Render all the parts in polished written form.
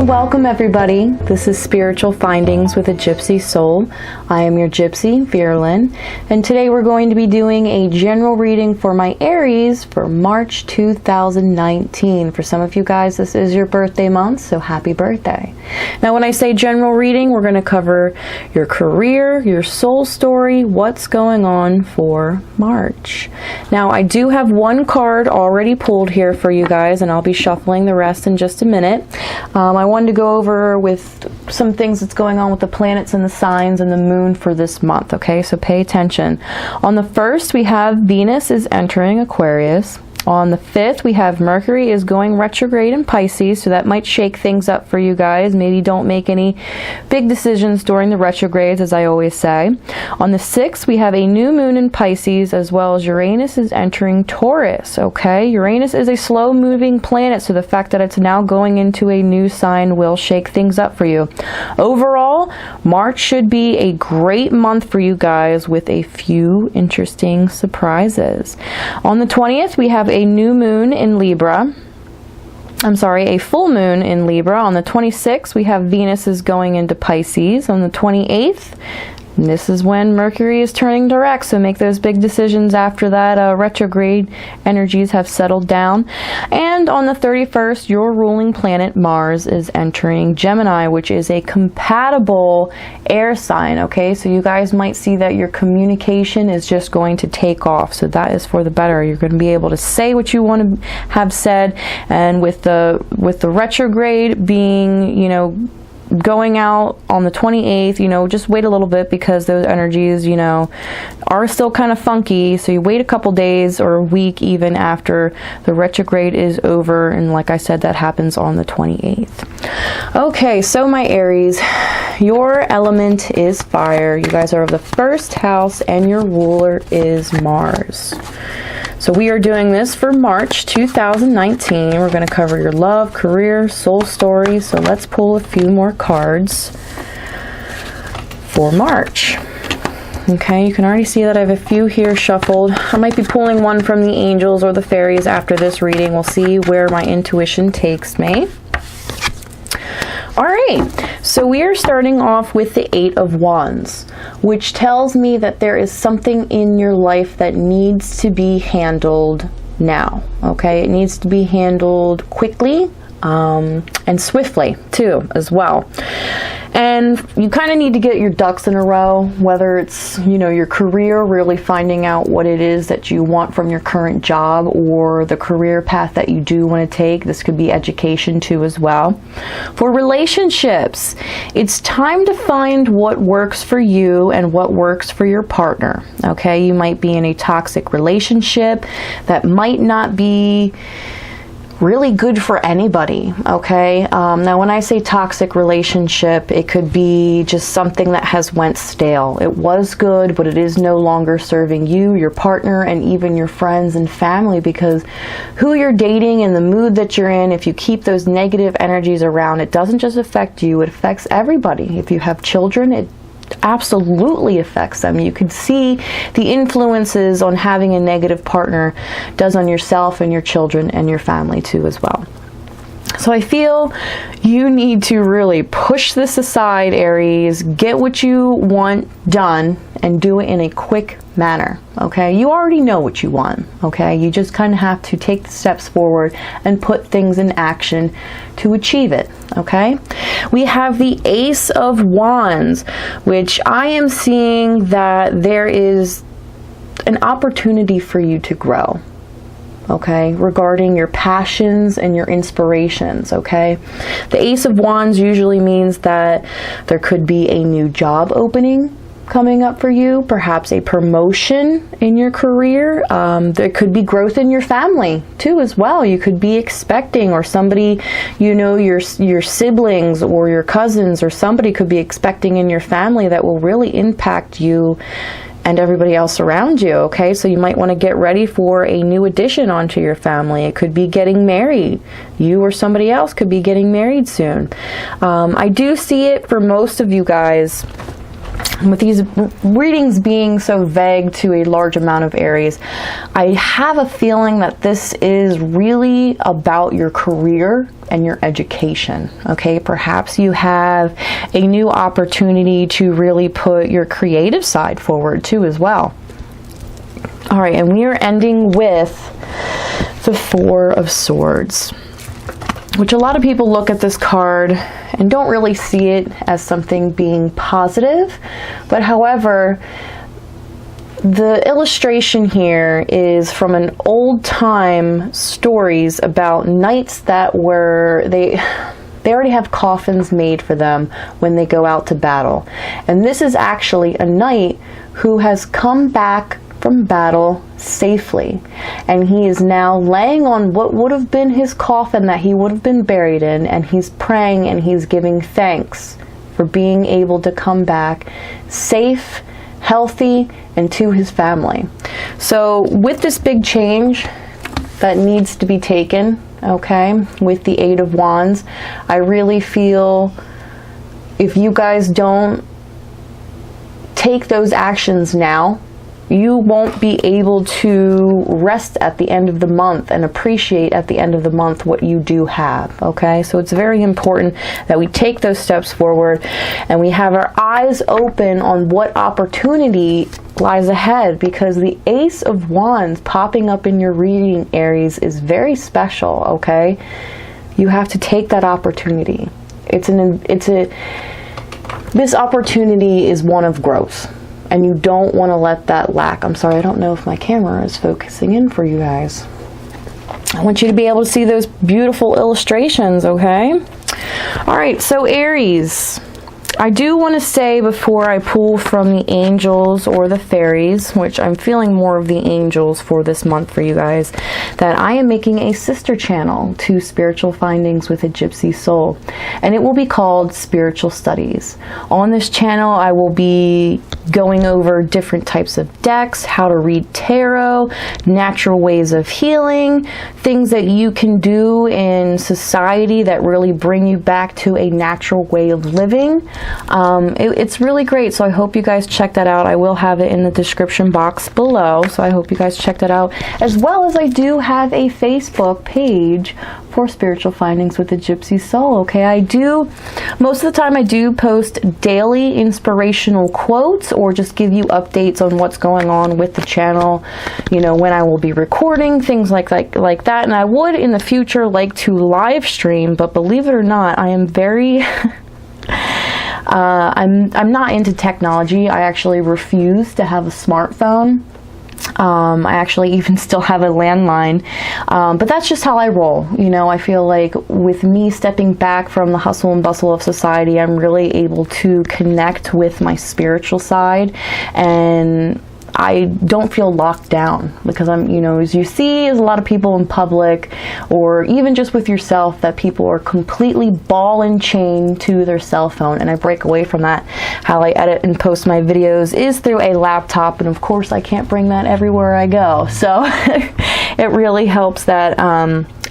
and welcome everybody. This is Spiritual Findings with a Gypsy Soul. I am your Gypsy, Virlin, and today we're going to be doing a general reading for my Aries for March 2019. For some of you guys, this is your birthday month, so happy birthday. Now when I say general reading, we're going to cover your career, your soul story, what's going on for March. Now I do have one card already pulled here for you guys, and I'll be shuffling the rest in just a minute. I wanted to go over with some things that's going on with the planets and the signs and the moon for this month, okay? So pay attention. On the 1st, we have Venus is entering Aquarius. On the 5th, we have Mercury is going retrograde in Pisces, so that might shake things up for you guys. Maybe don't make any big decisions during the retrogrades, as I always say. On the 6th, we have a new moon in Pisces, as well as Uranus is entering Taurus, okay? Uranus is a slow-moving planet, so the fact that it's now going into a new sign will shake things up for you. Overall, March should be a great month for you guys with a few interesting surprises. On the 20th, we have a new moon in Libra. A full moon in Libra. On the 26th, we have Venus is going into Pisces. On the 28th, this is when Mercury is turning direct, so make those big decisions after that retrograde energies have settled down. And on the 31st, your ruling planet Mars is entering Gemini, which is a compatible air sign, okay? So you guys might see that your communication is just going to take off, so that is for the better. You're going to be able to say what you want to have said, and with the retrograde being, you know, going out on the 28th, you know, just wait a little bit because those energies, you know, are still kind of funky. So you wait a couple days or a week even after the retrograde is over. And like I said, that happens on the 28th. Okay, so my Aries, your element is fire. You guys are of the 1st house and your ruler is Mars. So we are doing this for March 2019. We're going to cover your love, career, soul story. So let's pull a few more cards for March. Okay, you can already see that I have a few here shuffled. I might be pulling one from the angels or the fairies after this reading. We'll see where my intuition takes me. All right, so we are starting off with the 8 of Wands, which tells me that there is something in your life that needs to be handled now, okay? It needs to be handled quickly and swiftly, too, as well. And you kind of need to get your ducks in a row, whether it's, you know, your career, really finding out what it is that you want from your current job, or the career path that you do want to take. This could be education too as well. For relationships, it's time to find what works for you and what works for your partner. Okay, you might be in a toxic relationship that might not be really good for anybody, okay? Now when I say toxic relationship, it could be just something that has went stale. It was good, but it is no longer serving you, your partner, and even your friends and family, because who you're dating and the mood that you're in, if you keep those negative energies around, it doesn't just affect you, it affects everybody. If you have children, it absolutely affects them. You could see the influences on having a negative partner does on yourself and your children and your family too as well. So I feel you need to really push this aside, Aries, get what you want done and do it in a quick manner, okay? You already know what you want, okay? You just kind of have to take the steps forward and put things in action to achieve it, okay? We have the Ace of Wands, which I am seeing that there is an opportunity for you to grow, okay, regarding your passions and your inspirations, okay? The Ace of Wands usually means that there could be a new job opening coming up for you, perhaps a promotion in your career. There could be growth in your family too as well. You could be expecting, or somebody, you know, your siblings or your cousins or somebody could be expecting in your family that will really impact you and everybody else around you, okay? So you might want to get ready for a new addition onto your family. It could be getting married. You or somebody else could be getting married soon. I do see it for most of you guys With these readings being so vague to a large amount of Aries, I have a feeling that this is really about your career and your education. Okay, perhaps you have a new opportunity to really put your creative side forward too as well. All right, and we are ending with the Four of Swords, which a lot of people look at this card and don't really see it as something being positive. But however, the illustration here is from an old time stories about knights that were, they already have coffins made for them when they go out to battle. And this is actually a knight who has come back from battle safely, and he is now laying on what would have been his coffin that he would have been buried in, and he's praying and he's giving thanks for being able to come back safe, healthy, and to his family. So with this big change that needs to be taken, okay, with the Eight of Wands, I really feel if you guys don't take those actions now, you won't be able to rest at the end of the month and appreciate at the end of the month what you do have. Okay, so it's very important that we take those steps forward and we have our eyes open on what opportunity lies ahead, because the Ace of Wands popping up in your reading, Aries, is very special. Okay, you have to take that opportunity. This opportunity is one of growth, and you don't want to let that lack. I'm sorry, I don't know if my camera is focusing in for you guys. I want you to be able to see those beautiful illustrations, okay? All right, so Aries, I do want to say before I pull from the angels or the fairies, which I'm feeling more of the angels for this month for you guys, that I am making a sister channel to Spiritual Findings with a Gypsy Soul, and it will be called Spiritual Studies. On this channel, I will be going over different types of decks, how to read tarot, natural ways of healing, things that you can do in society that really bring you back to a natural way of living. It's really great, so I hope you guys check that out. I will have it in the description box below, so I hope you guys check that out, as well as I do have a Facebook page for Spiritual Findings with a Gypsy Soul. Okay, I do, most of the time I do post daily inspirational quotes or just give you updates on what's going on with the channel, you know, when I will be recording, things like that. And I would in the future like to live stream, but believe it or not, I am very I'm not into technology. I actually refuse to have a smartphone. I actually even still have a landline, but that's just how I roll. You know, I feel like with me stepping back from the hustle and bustle of society, I'm really able to connect with my spiritual side, and I don't feel locked down, because I'm, you know, as you see, as a lot of people in public, or even just with yourself, that people are completely ball and chain to their cell phone, and I break away from that. How I edit and post my videos is through a laptop, and of course I can't bring that everywhere I go, so it really helps that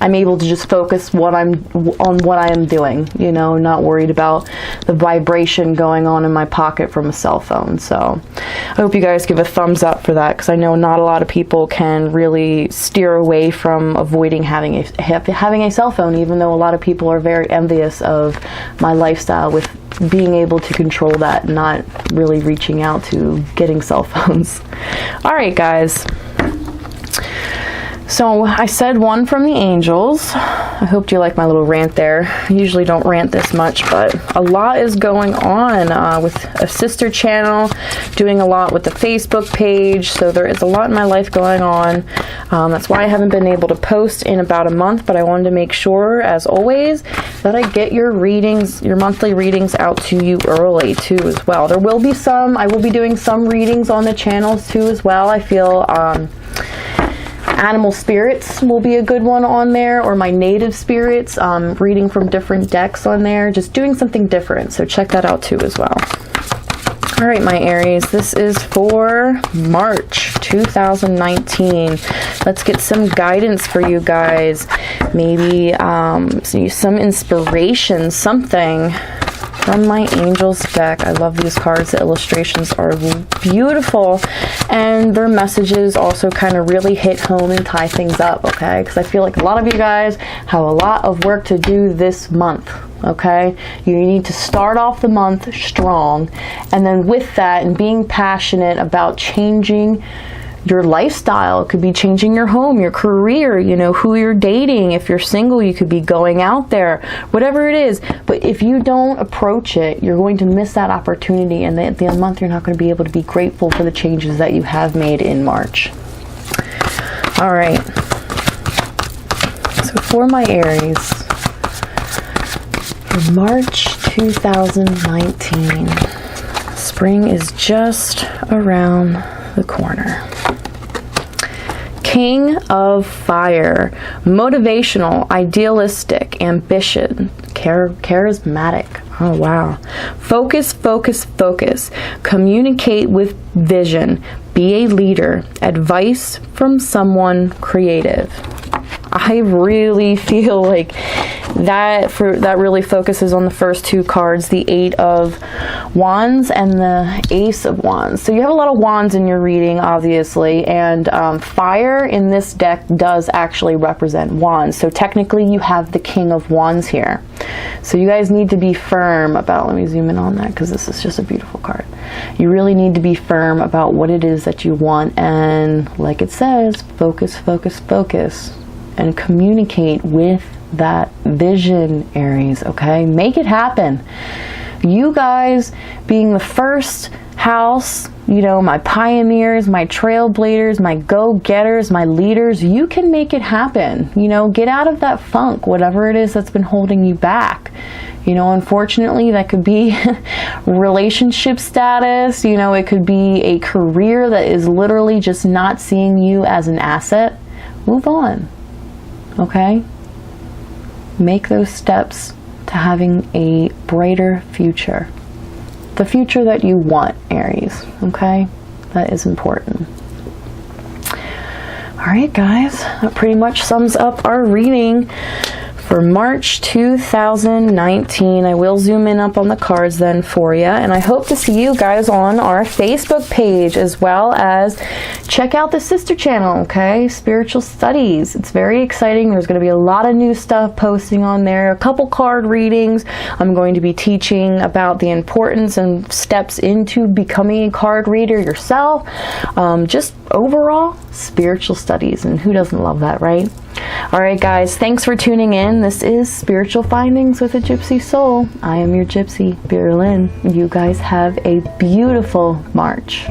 I'm able to just focus on what I am doing, you know, not worried about the vibration going on in my pocket from a cell phone. So I hope you guys give a thumbs up for that, because I know not a lot of people can really steer away from avoiding having a cell phone, even though a lot of people are very envious of my lifestyle with being able to control that, not really reaching out to getting cell phones. All right, guys. So I said one from the angels. I hope you like my little rant there. I usually don't rant this much, but a lot is going on with a sister channel, doing a lot with the Facebook page. So there is a lot in my life going on. That's why I haven't been able to post in about a month, but I wanted to make sure, as always, that I get your readings, your monthly readings out to you early too as well. There will be some, I will be doing some readings on the channels too as well. I feel animal spirits will be a good one on there, or my native spirits, reading from different decks on there, just doing something different, so check that out too as well. All right, my Aries, this is for March 2019. Let's get some guidance for you guys, maybe some inspiration, something from my Angels deck. I love these cards. The illustrations are beautiful, and their messages also kind of really hit home and tie things up, okay? Because I feel like a lot of you guys have a lot of work to do this month, okay? You need to start off the month strong, and then with that and being passionate about changing your lifestyle. It could be changing your home, your career, you know, who you're dating. If you're single, you could be going out there, whatever it is. But if you don't approach it, you're going to miss that opportunity, and at the end of the month, you're not going to be able to be grateful for the changes that you have made in March. All right. So for my Aries, for March 2019, spring is just around the corner. King of Fire, motivational, idealistic, ambition, charismatic. Oh wow. Focus, focus, focus. Communicate with vision. Be a leader. Advice from someone creative. I really feel like that really focuses on the first two cards, the Eight of Wands and the Ace of Wands. So you have a lot of wands in your reading, obviously, and fire in this deck does actually represent wands. So technically you have the King of Wands here. So you guys need to be firm about, let me zoom in on that because this is just a beautiful card. You really need to be firm about what it is that you want, and like it says, focus, focus, focus, and communicate with that vision, Aries, okay? Make it happen. You guys being the first house, you know, my pioneers, my trailblazers, my go-getters, my leaders, you can make it happen. You know, get out of that funk, whatever it is that's been holding you back. You know, unfortunately, that could be relationship status. You know, it could be a career that is literally just not seeing you as an asset. Move on, okay? Make those steps to having a brighter future. The future that you want, Aries, okay? That is important. All right, guys, that pretty much sums up our reading for March 2019. I will zoom in up on the cards then for you, and I hope to see you guys on our Facebook page, as well as check out the sister channel, okay? Spiritual Studies. It's very exciting. There's going to be a lot of new stuff posting on there, a couple card readings. I'm going to be teaching about the importance and steps into becoming a card reader yourself. Just overall spiritual studies, and who doesn't love that, right? All right, guys, thanks for tuning in. This is Spiritual Findings with a Gypsy Soul. I am your Gypsy, Vera Lynn. You guys have a beautiful March.